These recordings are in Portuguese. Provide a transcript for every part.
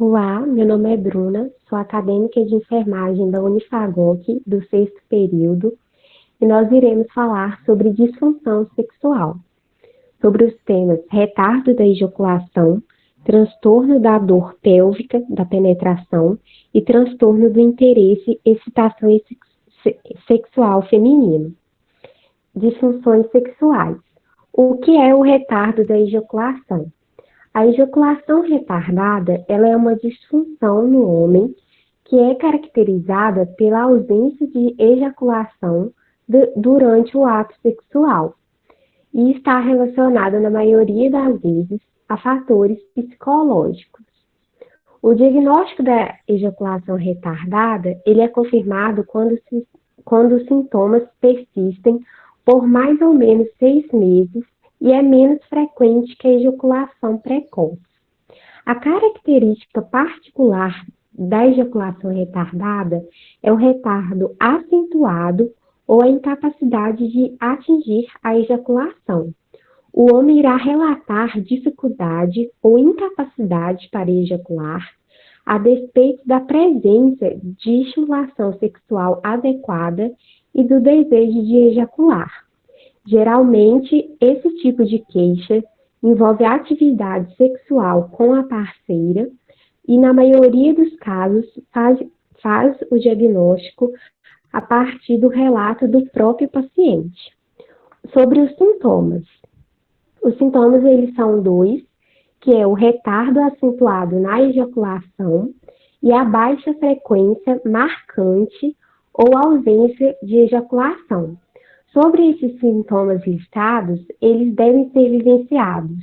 Olá, meu nome é Bruna, sou acadêmica de enfermagem da Unifagoc, do sexto período, e nós iremos falar sobre disfunção sexual, sobre os temas retardo da ejaculação, transtorno da dor pélvica, da penetração e transtorno do interesse, excitação sexual feminino. Disfunções sexuais. O que é o retardo da ejaculação? A ejaculação retardada, ela é uma disfunção no homem que é caracterizada pela ausência de ejaculação durante o ato sexual e está relacionada, na maioria das vezes, a fatores psicológicos. O diagnóstico da ejaculação retardada, ele é confirmado quando os sintomas persistem por mais ou menos 6 meses e é menos frequente que a ejaculação precoce. A característica particular da ejaculação retardada é o retardo acentuado ou a incapacidade de atingir a ejaculação. O homem irá relatar dificuldade ou incapacidade para ejacular, a despeito da presença de estimulação sexual adequada e do desejo de ejacular. Geralmente, esse tipo de queixa envolve a atividade sexual com a parceira e, na maioria dos casos, faz o diagnóstico a partir do relato do próprio paciente. Sobre os sintomas. Os sintomas, eles são 2, que é o retardo acentuado na ejaculação e a baixa frequência marcante ou ausência de ejaculação. Sobre esses sintomas listados, eles devem ser vivenciados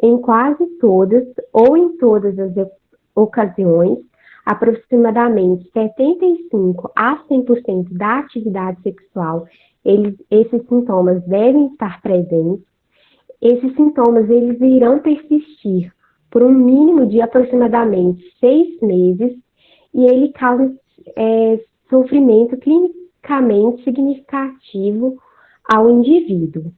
em quase todas ou em todas as ocasiões, aproximadamente 75% a 100% da atividade sexual, esses sintomas devem estar presentes. Esses sintomas eles irão persistir por um mínimo de aproximadamente 6 meses e ele causa sofrimento clinicamente significativo ao indivíduo.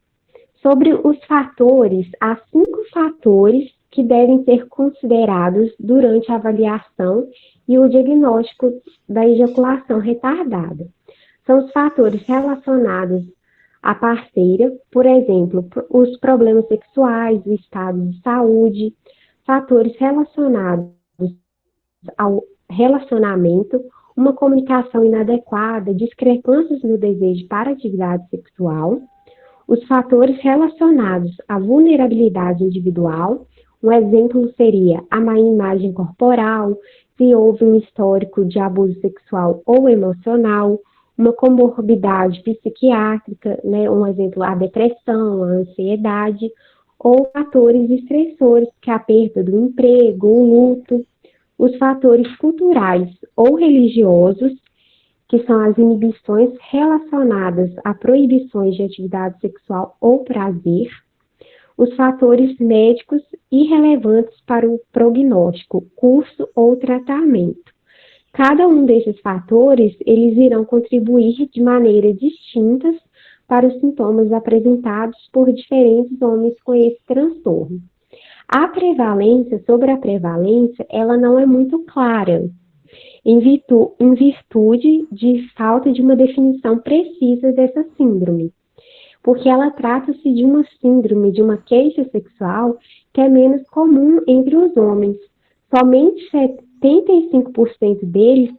Sobre os fatores, há 5 fatores que devem ser considerados durante a avaliação e o diagnóstico da ejaculação retardada. São os fatores relacionados à parceira, por exemplo, os problemas sexuais, o estado de saúde, fatores relacionados ao relacionamento, uma comunicação inadequada, discrepâncias no desejo para atividade sexual, os fatores relacionados à vulnerabilidade individual, um exemplo seria a má imagem corporal, se houve um histórico de abuso sexual ou emocional, uma comorbidade psiquiátrica, né, um exemplo, a depressão, a ansiedade, ou fatores estressores, que é a perda do emprego, o luto, os fatores culturais ou religiosos, que são as inibições relacionadas a proibições de atividade sexual ou prazer, os fatores médicos irrelevantes para o prognóstico, curso ou tratamento. Cada um desses fatores, eles irão contribuir de maneira distintas para os sintomas apresentados por diferentes homens com esse transtorno. Sobre a prevalência, ela não é muito clara, em virtude de falta de uma definição precisa dessa síndrome, porque ela trata-se de uma síndrome, de uma queixa sexual que é menos comum entre os homens. Somente 75% deles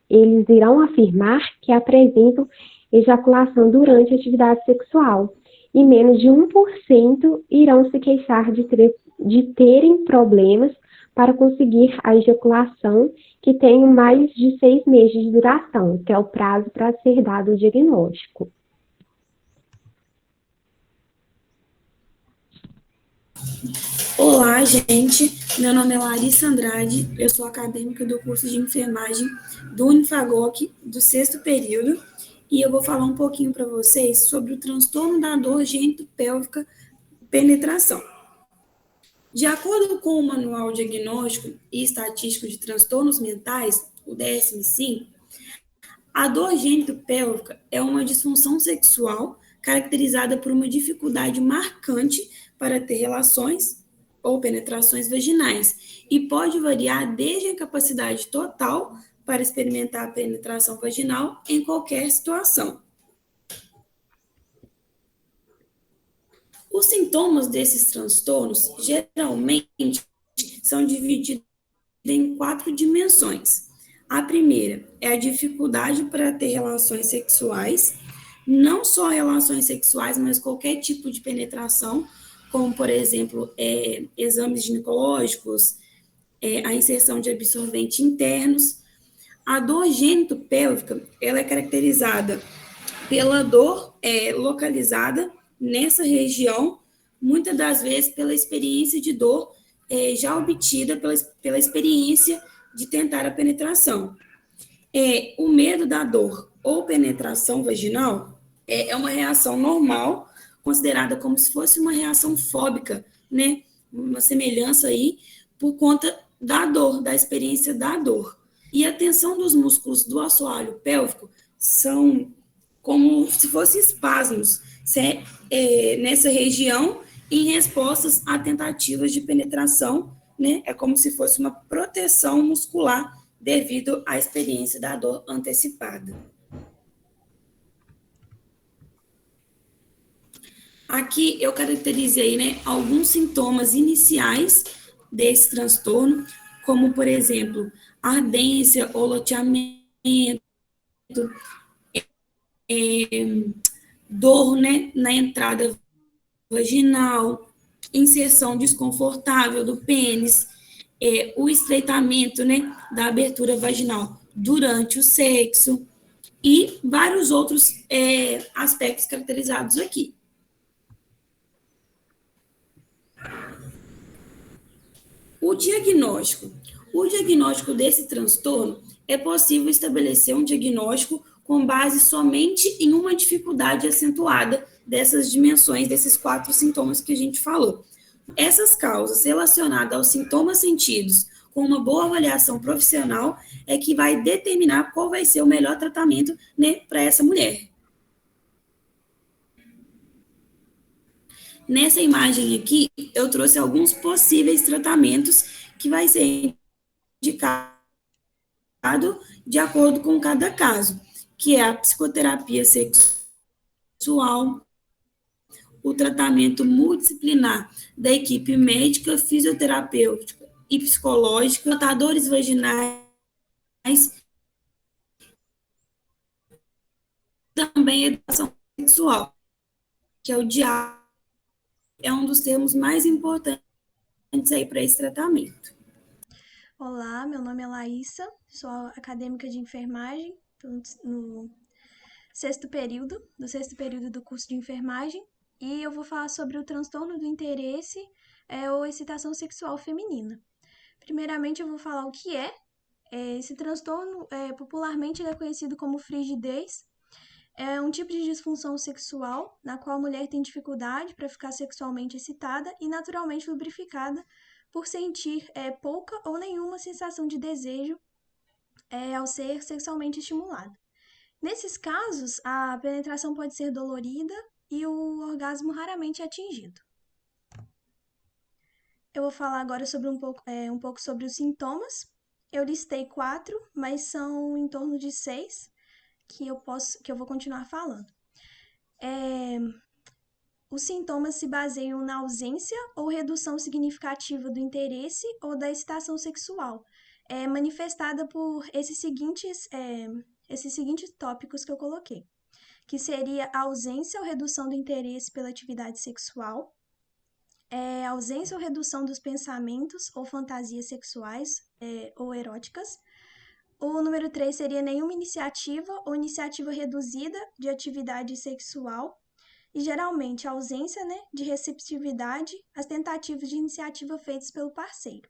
eles irão afirmar que apresentam ejaculação durante a atividade sexual, e menos de 1% irão se queixar de terem problemas para conseguir a ejaculação que tem mais de 6 meses de duração, que é o prazo para ser dado o diagnóstico. Olá, gente. Meu nome é Larissa Andrade, eu sou acadêmica do curso de enfermagem do Unifagoc, do sexto período, e eu vou falar um pouquinho para vocês sobre o transtorno da dor genitopélvica penetração. De acordo com o Manual Diagnóstico e Estatístico de Transtornos Mentais, o DSM-5, a dor genitopélvica é uma disfunção sexual caracterizada por uma dificuldade marcante para ter relações ou penetrações vaginais e pode variar desde a capacidade total para experimentar a penetração vaginal em qualquer situação. Os sintomas desses transtornos geralmente são divididos em 4 dimensões. A primeira é a dificuldade para ter relações sexuais, não só relações sexuais, mas qualquer tipo de penetração, como, por exemplo, exames ginecológicos, a inserção de absorventes internos. A dor gênito-pélvica, ela é caracterizada pela dor localizada nessa região, muitas das vezes pela experiência de dor já obtida pela experiência de tentar a penetração. O medo da dor ou penetração vaginal é uma reação normal, considerada como se fosse uma reação fóbica, né? Uma semelhança aí por conta da dor, da experiência da dor. E a tensão dos músculos do assoalho pélvico são como se fossem espasmos nessa região em respostas a tentativas de penetração, né? É como se fosse uma proteção muscular devido à experiência da dor antecipada. Aqui eu caracterizei, né, alguns sintomas iniciais desse transtorno, como, por exemplo, ardência ou loteamento, dor, né, na entrada vaginal, inserção desconfortável do pênis, o estreitamento, né, da abertura vaginal durante o sexo e vários outros aspectos caracterizados aqui. O diagnóstico. O diagnóstico desse transtorno é possível estabelecer um diagnóstico com base somente em uma dificuldade acentuada dessas dimensões, desses 4 sintomas que a gente falou. Essas causas relacionadas aos sintomas sentidos com uma boa avaliação profissional é que vai determinar qual vai ser o melhor tratamento, né, para essa mulher. Nessa imagem aqui, eu trouxe alguns possíveis tratamentos que vai ser indicado de acordo com cada caso, que é a psicoterapia sexual, o tratamento multidisciplinar da equipe médica, fisioterapêutica e psicológica, tratadores vaginais, também educação sexual, que é o diálogo, é um dos termos mais importantes aí para esse tratamento. Olá, meu nome é Laísa, sou acadêmica de enfermagem no sexto período do curso de enfermagem, e eu vou falar sobre o transtorno do interesse ou excitação sexual feminina. Primeiramente, eu vou falar o que é. Esse transtorno, popularmente, ele é conhecido como frigidez. É um tipo de disfunção sexual na qual a mulher tem dificuldade para ficar sexualmente excitada e naturalmente lubrificada por sentir pouca ou nenhuma sensação de desejo ao ser sexualmente estimulada. Nesses casos, a penetração pode ser dolorida e o orgasmo raramente é atingido. Eu vou falar agora sobre um pouco sobre os sintomas. Eu listei 4, mas são em torno de 6 que eu vou continuar falando. Os sintomas se baseiam na ausência ou redução significativa do interesse ou da excitação sexual, manifestada por esses seguintes tópicos que eu coloquei, que seria a ausência ou redução do interesse pela atividade sexual, ausência ou redução dos pensamentos ou fantasias sexuais ou eróticas. O número 3 seria nenhuma iniciativa ou iniciativa reduzida de atividade sexual, e geralmente a ausência, né, de receptividade às tentativas de iniciativa feitas pelo parceiro.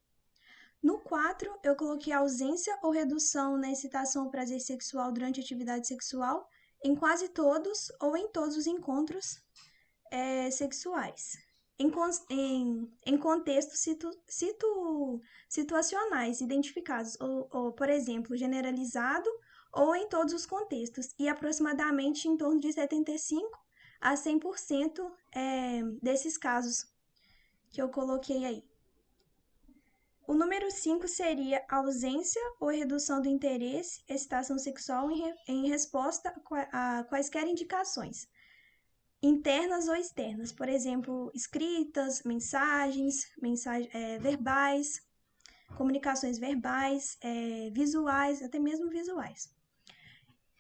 No 4, eu coloquei a ausência ou redução na excitação ou prazer sexual durante a atividade sexual em quase todos ou em todos os encontros sexuais, em contextos situacionais identificados, ou, por exemplo, generalizado ou em todos os contextos, e aproximadamente em torno de 75% a 100% desses casos que eu coloquei aí. O número 5 seria ausência ou redução do interesse, excitação sexual em resposta a quaisquer indicações, internas ou externas, por exemplo, escritas, mensagens, verbais, comunicações verbais, visuais, até mesmo visuais.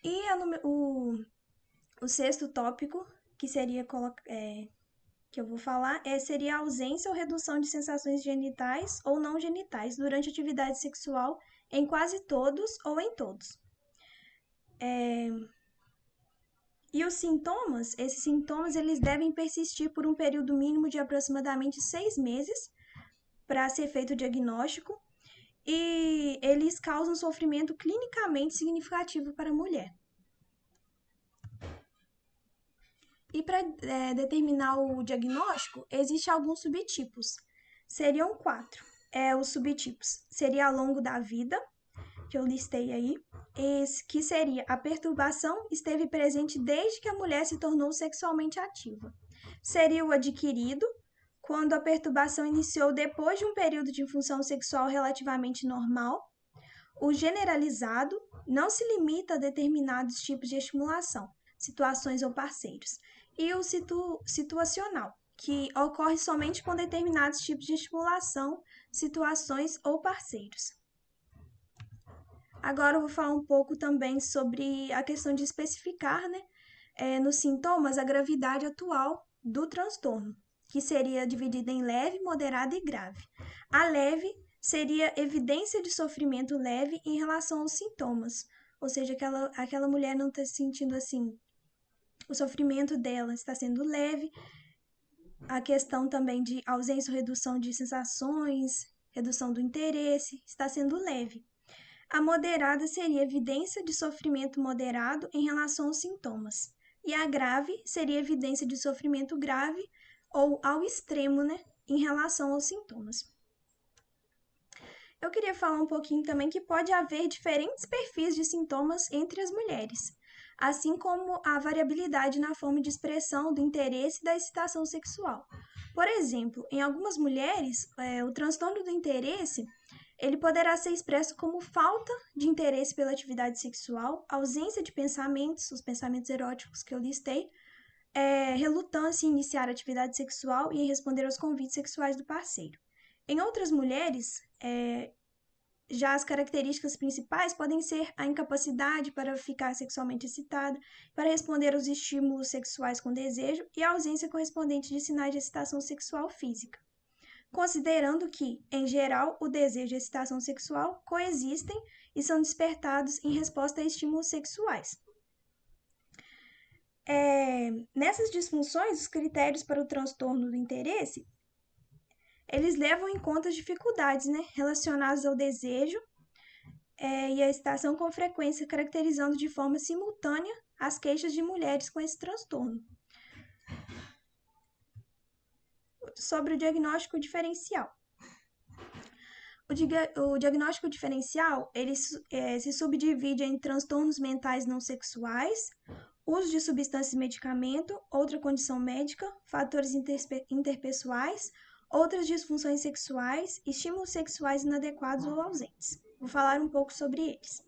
E o sexto tópico, que seria que eu vou falar, seria a ausência ou redução de sensações genitais ou não genitais durante a atividade sexual em quase todos ou em todos. E os sintomas, esses sintomas, eles devem persistir por um período mínimo de aproximadamente 6 meses para ser feito o diagnóstico, e eles causam sofrimento clinicamente significativo para a mulher. E para determinar o diagnóstico, existem alguns subtipos. Seriam 4. Os subtipos seria ao longo da vida, que eu listei aí, que seria a perturbação esteve presente desde que a mulher se tornou sexualmente ativa. Seria o adquirido, quando a perturbação iniciou depois de um período de função sexual relativamente normal. O generalizado não se limita a determinados tipos de estimulação, situações ou parceiros. E o situacional, que ocorre somente com determinados tipos de estimulação, situações ou parceiros. Agora eu vou falar um pouco também sobre a questão de especificar, nos sintomas, a gravidade atual do transtorno, que seria dividida em leve, moderada e grave. A leve seria evidência de sofrimento leve em relação aos sintomas, ou seja, aquela mulher não está se sentindo assim, o sofrimento dela está sendo leve, a questão também de ausência ou redução de sensações, redução do interesse, está sendo leve. A moderada seria evidência de sofrimento moderado em relação aos sintomas. E a grave seria evidência de sofrimento grave ou ao extremo, em relação aos sintomas. Eu queria falar um pouquinho também que pode haver diferentes perfis de sintomas entre as mulheres, assim como a variabilidade na forma de expressão do interesse e da excitação sexual. Por exemplo, em algumas mulheres, o transtorno do interesse ele poderá ser expresso como falta de interesse pela atividade sexual, ausência de pensamentos, os pensamentos eróticos que eu listei, relutância em iniciar a atividade sexual e em responder aos convites sexuais do parceiro. Em outras mulheres, já as características principais podem ser a incapacidade para ficar sexualmente excitada, para responder aos estímulos sexuais com desejo e a ausência correspondente de sinais de excitação sexual física. Considerando que, em geral, o desejo e a excitação sexual coexistem e são despertados em resposta a estímulos sexuais. Nessas disfunções, os critérios para o transtorno do interesse, eles levam em conta as dificuldades relacionadas ao desejo e a excitação com frequência, caracterizando de forma simultânea as queixas de mulheres com esse transtorno. Sobre o diagnóstico diferencial. O diagnóstico diferencial ele se subdivide em transtornos mentais não sexuais, uso de substâncias e medicamento, outra condição médica, fatores interpessoais, outras disfunções sexuais, estímulos sexuais inadequados ou ausentes. Vou falar um pouco sobre eles.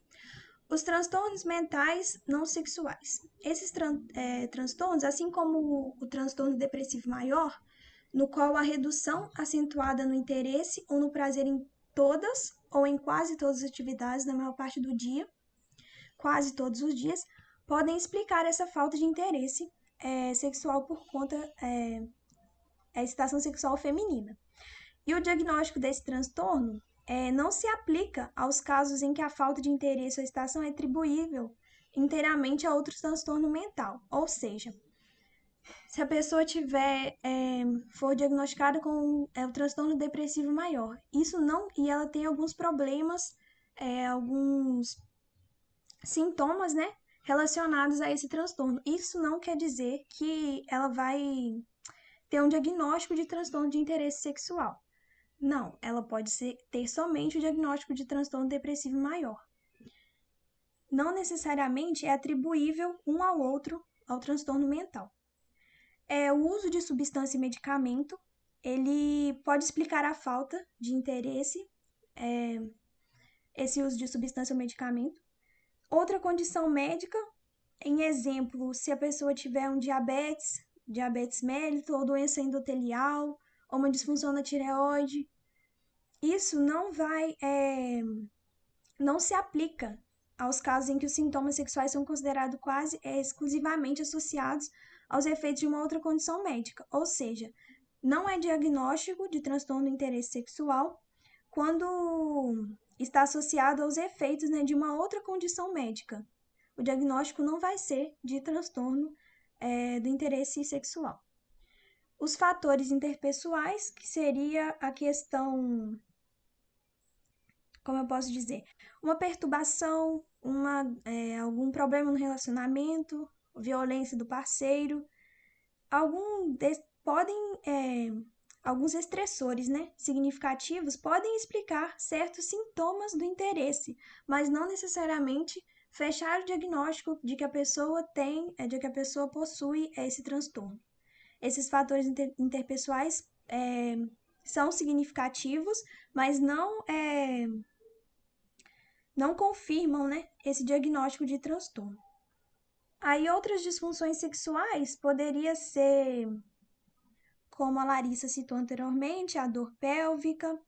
Os transtornos mentais não sexuais. Esses transtornos, assim como o transtorno depressivo maior, no qual a redução acentuada no interesse ou no prazer em todas ou em quase todas as atividades na maior parte do dia, quase todos os dias, podem explicar essa falta de interesse sexual por conta da excitação sexual feminina. E o diagnóstico desse transtorno não se aplica aos casos em que a falta de interesse ou excitação é atribuível inteiramente a outro transtorno mental, ou seja, se a pessoa for diagnosticada com o transtorno depressivo maior, e ela tem alguns problemas, alguns sintomas, relacionados a esse transtorno. Isso não quer dizer que ela vai ter um diagnóstico de transtorno de interesse sexual. Não, ela pode ter somente o diagnóstico de transtorno depressivo maior. Não necessariamente é atribuível um ao outro ao transtorno mental. O uso de substância e medicamento, ele pode explicar a falta de interesse esse uso de substância ou medicamento. Outra condição médica, em exemplo, se a pessoa tiver um diabetes mellitus ou doença endotelial, ou uma disfunção na tireoide, isso não se aplica aos casos em que os sintomas sexuais são considerados quase exclusivamente associados aos efeitos de uma outra condição médica, ou seja, não é diagnóstico de transtorno do interesse sexual quando está associado aos efeitos, né, de uma outra condição médica. O diagnóstico não vai ser de transtorno do interesse sexual. Os fatores interpessoais, que seria a questão, como eu posso dizer, uma perturbação, algum problema no relacionamento, violência do parceiro, alguns estressores, né, significativos podem explicar certos sintomas do interesse, mas não necessariamente fechar o diagnóstico de que a pessoa possui esse transtorno. Esses fatores interpessoais são significativos, mas não confirmam, né, esse diagnóstico de transtorno. Aí outras disfunções sexuais poderia ser, como a Larissa citou anteriormente, a dor pélvica,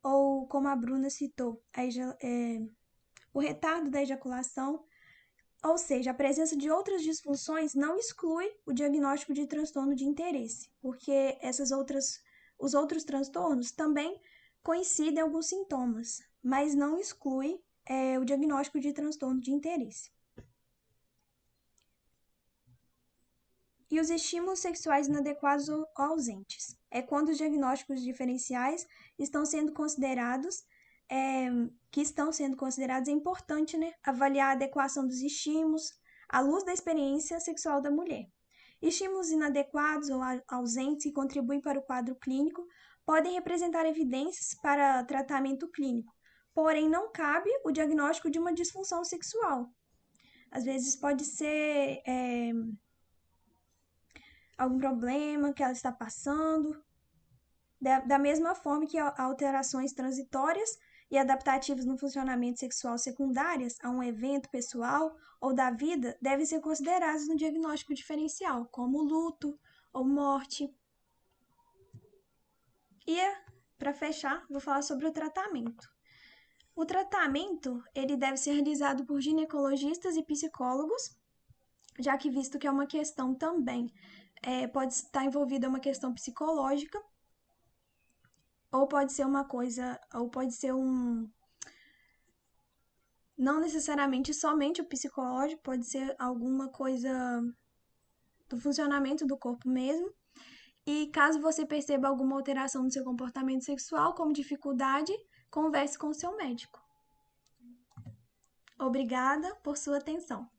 ou como a Bruna citou, o retardo da ejaculação. Ou seja, a presença de outras disfunções não exclui o diagnóstico de transtorno de interesse, porque os outros transtornos também coincidem em alguns sintomas, mas não exclui o diagnóstico de transtorno de interesse. E os estímulos sexuais inadequados ou ausentes. É quando os diagnósticos diferenciais estão sendo considerados, é importante, né, avaliar a adequação dos estímulos à luz da experiência sexual da mulher. Estímulos inadequados ou ausentes que contribuem para o quadro clínico podem representar evidências para tratamento clínico, porém não cabe o diagnóstico de uma disfunção sexual. Às vezes pode ser algum problema que ela está passando, da mesma forma que alterações transitórias e adaptativas no funcionamento sexual secundárias a um evento pessoal ou da vida devem ser consideradas no diagnóstico diferencial, como luto ou morte. E, para fechar, vou falar sobre o tratamento. O tratamento, ele deve ser realizado por ginecologistas e psicólogos, já que visto que é uma questão também, pode estar envolvida uma questão psicológica, ou pode ser não necessariamente somente o psicológico, pode ser alguma coisa do funcionamento do corpo mesmo. E caso você perceba alguma alteração no seu comportamento sexual, como dificuldade, converse com o seu médico. Obrigada por sua atenção.